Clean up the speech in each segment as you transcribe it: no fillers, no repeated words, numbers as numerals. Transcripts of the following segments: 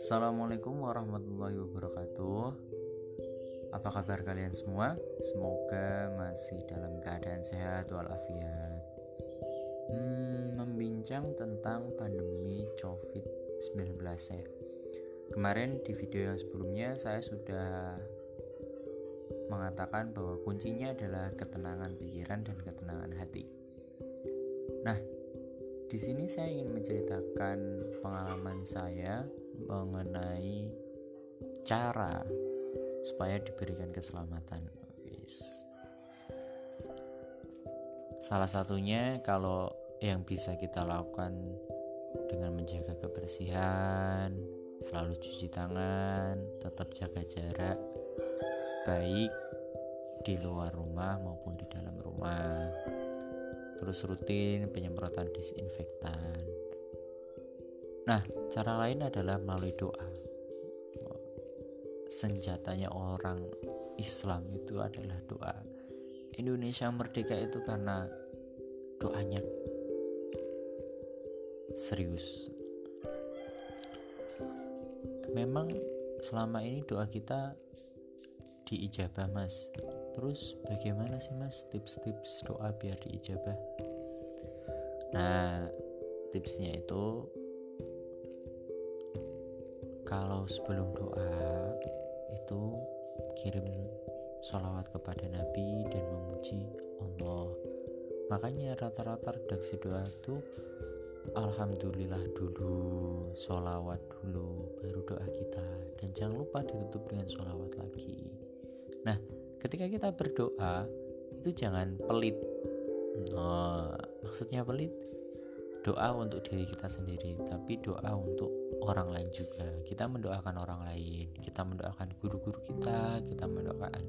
Assalamualaikum warahmatullahi wabarakatuh. Apa kabar kalian semua? Semoga masih dalam keadaan sehat walafiat. Membincang tentang pandemi COVID-19 ya. Kemarin di video yang sebelumnya saya sudah mengatakan bahwa kuncinya adalah ketenangan pikiran dan ketenangan hati. Nah, di sini saya ingin menceritakan pengalaman saya mengenai cara supaya diberikan keselamatan. Salah satunya kalau yang bisa kita lakukan dengan menjaga kebersihan, selalu cuci tangan, tetap jaga jarak, baik di luar rumah maupun di dalam rumah. Terus rutin penyemprotan disinfektan. Nah, cara lain adalah melalui doa. Senjatanya orang Islam itu adalah doa. Indonesia merdeka itu karena doanya serius. Memang selama ini doa kita diijabah, Mas. Terus bagaimana sih, Mas, tips-tips doa biar diijabah? Nah, tipsnya itu kalau sebelum doa itu kirim sholawat kepada Nabi dan memuji Allah. Makanya rata-rata redaksi doa itu alhamdulillah dulu, sholawat dulu, baru doa kita. Dan jangan lupa ditutup dengan sholawat lagi. Nah, ketika kita berdoa itu jangan pelit. Maksudnya pelit, doa untuk diri kita sendiri, tapi doa untuk orang lain juga. Kita mendoakan orang lain, kita mendoakan guru-guru kita, kita mendoakan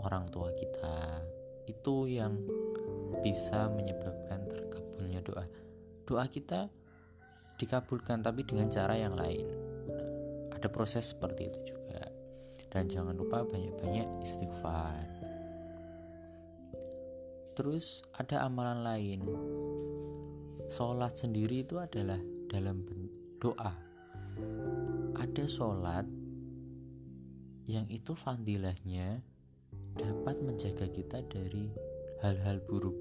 orang tua kita. Itu yang bisa menyebabkan terkabulnya doa. Doa kita dikabulkan tapi dengan cara yang lain. Ada proses seperti itu juga. Dan jangan lupa banyak-banyak istighfar. Terus ada amalan lain. Sholat sendiri itu adalah dalam doa. Ada sholat yang itu fadilahnya dapat menjaga kita dari hal-hal buruk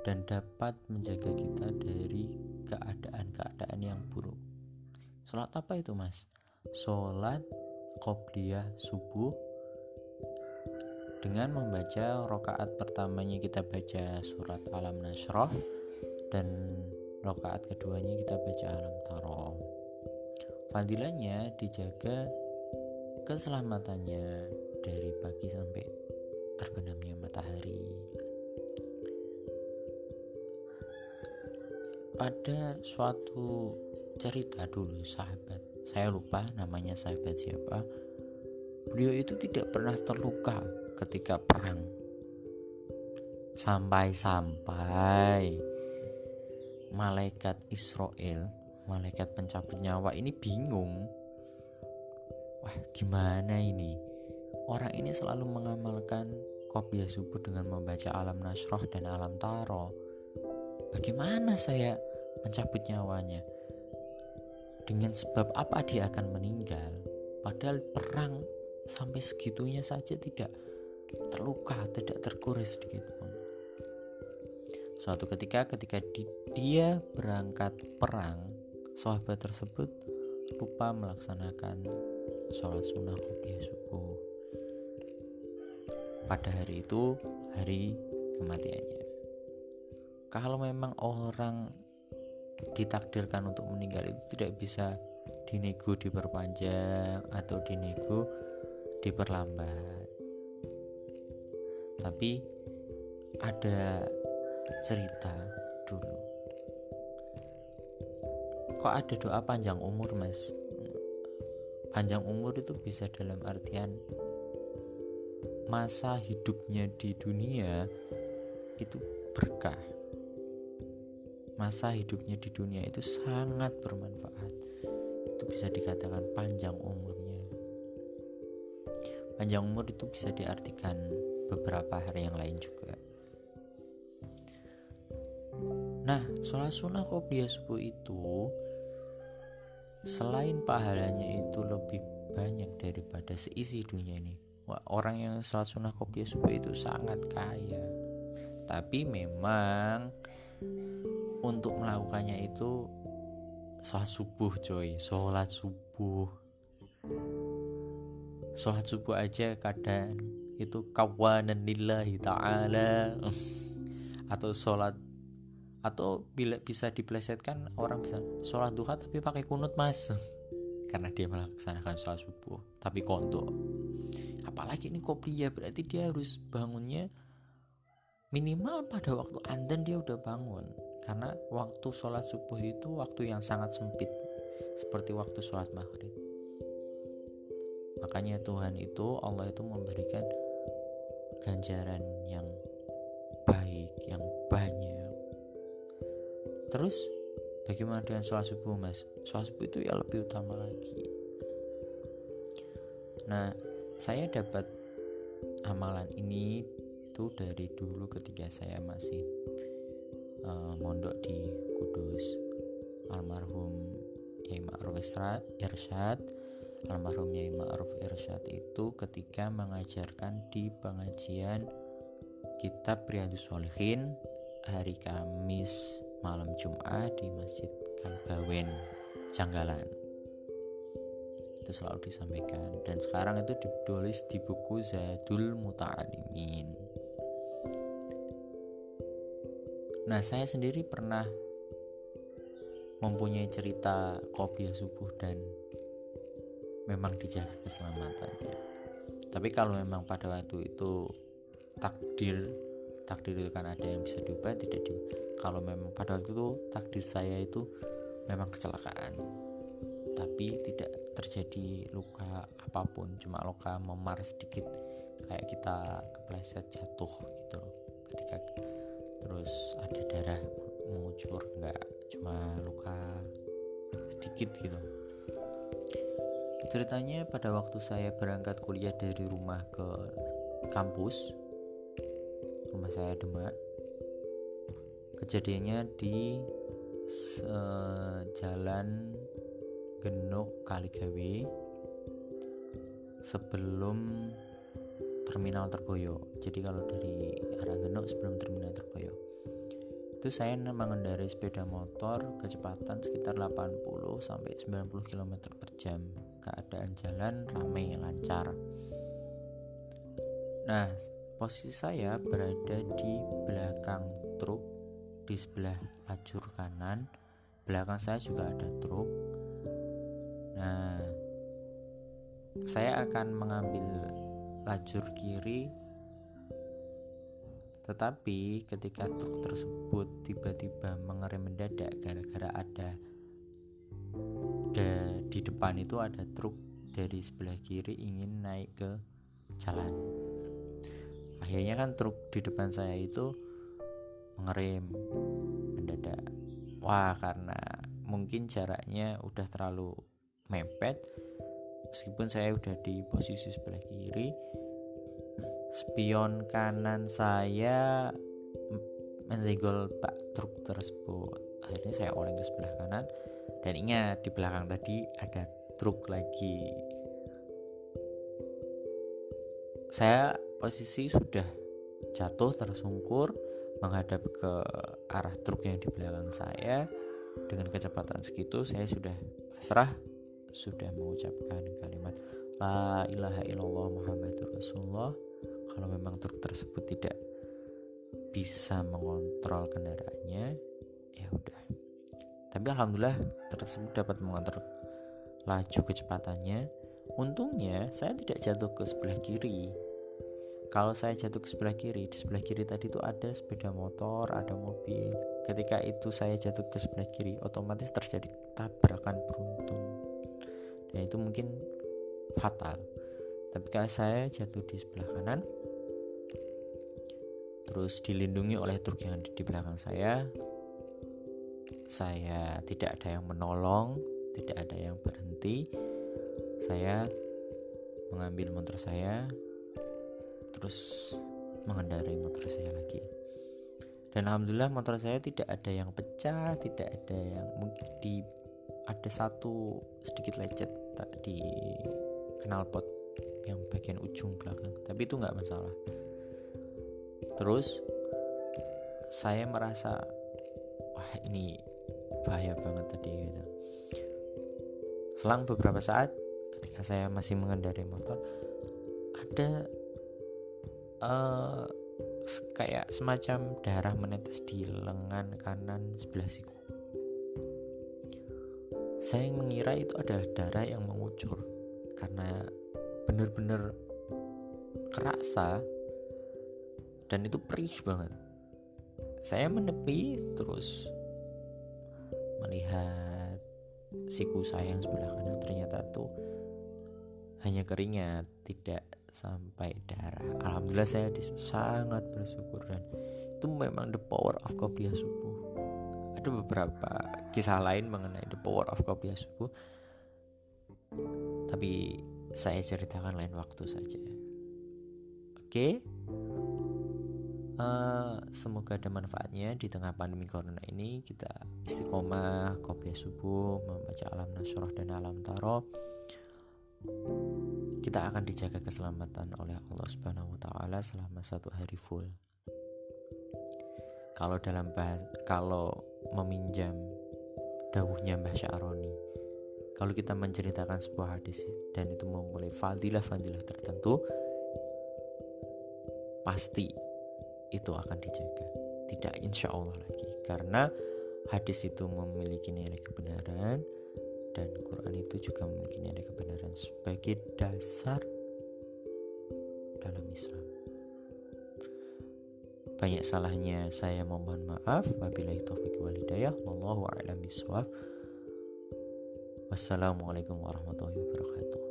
dan dapat menjaga kita dari keadaan-keadaan yang buruk. Sholat apa itu, Mas? Sholat qobliyah subuh dengan membaca rakaat pertamanya kita baca surat Alam Nashrah dan rakaat keduanya kita baca Alam Taro. Fadilahnya dijaga keselamatannya dari pagi sampai terbenamnya matahari. Pada suatu cerita dulu sahabat, saya lupa namanya sahabat siapa, beliau itu tidak pernah terluka ketika perang. Sampai-sampai malaikat Israel, malaikat pencabut nyawa ini bingung. Wah, gimana ini? Orang ini selalu mengamalkan qobliyah subuh dengan membaca Alam Nashrah dan Alam Taro. Bagaimana saya mencabut nyawanya? Dengan sebab apa dia akan meninggal? Padahal perang sampai segitunya saja tidak terluka, tidak terkuris sedikit pun. Suatu ketika dia berangkat perang, sahabat tersebut lupa melaksanakan sholat sunnah qobliyah subuh. Pada hari itu hari kematiannya. Kalau memang orang ditakdirkan untuk meninggal itu tidak bisa dinego diperpanjang atau dinego diperlambat. Tapi ada cerita dulu. Kok ada doa panjang umur, Mas? Panjang umur itu bisa dalam artian masa hidupnya di dunia itu berkah. Masa hidupnya di dunia itu sangat bermanfaat. Itu bisa dikatakan panjang umurnya. Panjang umur itu bisa diartikan beberapa hari yang lain juga. Nah, sholat sunnah qobliyah subuh itu selain pahalanya itu lebih banyak daripada seisi dunia ini. Wah, orang yang sholat sunnah qobliyah subuh itu sangat kaya. Tapi memang untuk melakukannya itu sholat subuh coy, sholat subuh aja kadang itu kawanan lillahi ta'ala atau sholat, atau bila bisa diplesetkan orang bisa sholat duha tapi pakai kunut mas karena dia melaksanakan sholat subuh tapi konto. Apalagi ini qobliyah, berarti dia harus bangunnya minimal pada waktu adzan dia udah bangun, karena waktu sholat subuh itu waktu yang sangat sempit seperti waktu sholat maghrib. Makanya Tuhan itu, Allah itu memberikan ganjaran yang baik, yang banyak. Terus bagaimana dengan sholat subuh mas? Sholat subuh itu ya lebih utama lagi. Nah, saya dapat amalan ini itu dari dulu ketika saya masih mondok di Kudus. Almarhum Yai Ma'ruf Irsyad, almarhum Yai Ma'ruf Irsyad itu ketika mengajarkan di pengajian kitab Riyadhus Shalihin hari Kamis malam Jumat di Masjid Kalgawen Janggalan, itu selalu disampaikan, dan sekarang itu ditulis di buku Zadul Muta'alimin. Nah, saya sendiri pernah mempunyai cerita qobliyah subuh dan memang dijaga keselamatannya. Tapi kalau memang pada waktu itu takdir itu kan ada yang bisa diubah, tidak diubah. Kalau memang pada waktu itu takdir saya itu memang kecelakaan, tapi tidak terjadi luka apapun, cuma luka memar sedikit kayak kita kepleset jatuh gitu loh, ketika terus ada darah mengucur, enggak, cuma luka sedikit gitu. Ceritanya pada waktu saya berangkat kuliah dari rumah ke kampus, rumah saya Demak, kejadiannya di jalan Genuk Kaligawe sebelum Terminal Terboyo. Jadi kalau dari arah Genuk sebelum Terminal Terboyo itu saya mengendarai sepeda motor kecepatan sekitar 80 sampai 90 km per jam. Keadaan jalan ramai lancar. Nah, posisi saya berada di belakang truk, di sebelah lajur kanan. Belakang saya juga ada truk. Nah, saya akan mengambil lajur kiri, tetapi ketika truk tersebut tiba-tiba mengerem mendadak gara-gara ada di depan itu ada truk dari sebelah kiri ingin naik ke jalan. Akhirnya kan truk di depan saya itu mengerem mendadak. Wah, karena mungkin jaraknya udah terlalu mepet, meskipun saya udah di posisi sebelah kiri, spion kanan saya mensenggol bak truk tersebut. Akhirnya saya oleng ke sebelah kanan, dan ingat di belakang tadi ada truk lagi. Saya posisi sudah jatuh tersungkur menghadap ke arah truk yang di belakang saya. Dengan kecepatan segitu saya sudah pasrah, sudah mengucapkan kalimat La ilaha illallah Muhammadur Rasulullah. Kalau memang truk tersebut tidak bisa mengontrol kendaraannya, ya udah. Tapi alhamdulillah truk tersebut dapat mengontrol laju kecepatannya. Untungnya saya tidak jatuh ke sebelah kiri. Kalau saya jatuh ke sebelah kiri, di sebelah kiri tadi itu ada sepeda motor, ada mobil. Ketika itu saya jatuh ke sebelah kiri, otomatis terjadi tabrakan beruntun, dan itu mungkin fatal. Tapi kalau saya jatuh di sebelah kanan, terus dilindungi oleh truk yang ada di belakang saya tidak ada yang menolong, tidak ada yang berhenti. Saya mengambil motor saya, terus mengendarai motor saya lagi. Dan alhamdulillah motor saya tidak ada yang pecah, tidak ada yang mungkin di ada satu sedikit lecet di knalpot yang bagian ujung belakang, tapi itu nggak masalah. Terus saya merasa wah ini bahaya banget tadi gitu. Selang beberapa saat ketika saya masih mengendarai motor, ada kayak semacam darah menetes di lengan kanan sebelah siku. Saya mengira itu adalah darah yang mengucur karena benar-benar kerasa dan itu perih banget. Saya menepi terus melihat siku saya yang sebelah kanan, ternyata tuh hanya keringat, tidak sampai darah. Alhamdulillah saya sangat bersyukur, dan itu memang the power of Qobliyah Subuh. Ada beberapa kisah lain mengenai the power of Qobliyah Subuh, tapi saya ceritakan lain waktu saja. Oke. Semoga ada manfaatnya di tengah pandemi corona ini. Kita istiqomah Qobliyah Subuh, membaca Alam Nasyrah dan Alam Taro. Kita akan dijaga keselamatan oleh Allah Subhanahu wa taala selama 1 hari full. Kalau meminjam dawuhnya Mbah Sya'roni, kalau kita menceritakan sebuah hadis dan itu memulai fadilah-fadilah tertentu, pasti itu akan dijaga. Tidak insya Allah lagi, karena hadis itu memiliki nilai kebenaran dan Quran itu juga memiliki nilai kebenaran sebagai dasar dalam Islam. Banyak salahnya saya mohon maaf. Wabillahi taufiq wal hidayah. Wallahu a'lam bishawab. Wassalamualaikum warahmatullahi wabarakatuh.